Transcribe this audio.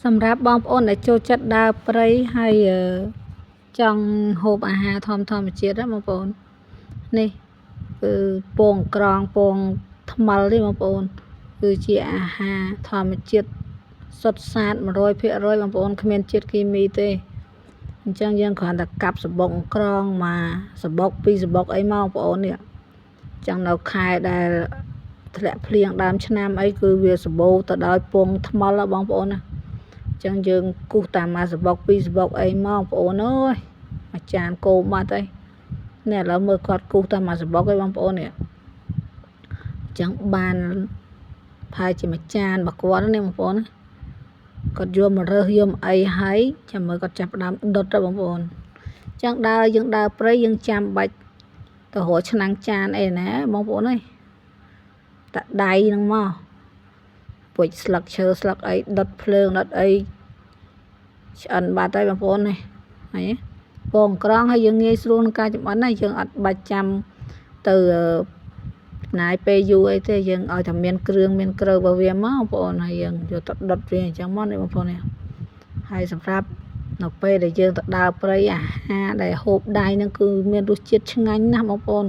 សម្រាប់បងប្អូនដែលចូលចិត្តដើរព្រៃហើយចង់ហូបអាហារធម្មជាតិណាបងប្អូននេះគឺពងក្រងពងថ្មិលទេបងប្អូនគឺជាអាហារធម្មជាតិសុទ្ធសាធ 100% បងប្អូនគ្មានជាតិគីមីទេអញ្ចឹងយើងគ្រាន់តែកាប់សបុកក្រងមកសបុកពីរសបុកអីមកបងប្អូននេះអញ្ចឹងនៅខែដែលធ្លាក់ភ្លៀងដើមឆ្នាំអីគឺវាសម្បូរទៅដោយពងថ្មិលបងប្អូនណាចឹងយើងគូសតាមមួយសបុកពីរសបុកអីមកបងប្អូនអើយមួយចានគោបាត់ហើយនេះឥឡូវមើលគាត់គូសតាមមួយសបុកឯងបងប្អូននេះចឹងបានប្រហែលជាមួយចានរបស់គាត់នេះបងប្អូនគាត់យកមករើសយកមកអីហើយចាំមើលគាត់ចាប់ផ្ដើមដុតទៅបងប្អូនចឹងយើងដើរព្រៃយើងចាំបាច់ទៅរកឆ្នាំងចានអីណាបងប្អូនអើយតាដៃហ្នឹងមកពុជស្លឹកឈើស្លឹកអីដុតភ្លើងដុតអីឆ្អិនបាត់ហើយបងប្អូននេះហើយពងក្រងហើយយើងងាយស្រួលក្នុងការចម្អិនណាយើងអត់បាច់ចាំទៅចំណាយពេលយូរអីទេយើងឲ្យតែមានគ្រឿងមានក្រូវរបស់វាមកបងប្អូនហើយយើងយកទៅដុតវាអញ្ចឹងមកនេះបងប្អូននេះហើយសម្រាប់នៅពេលដែលយើងទៅដើរព្រៃអាហារដែលហូបដៃហ្នឹងគឺមានរសជាតិឆ្ងាញ់ណាស់បងប្អូន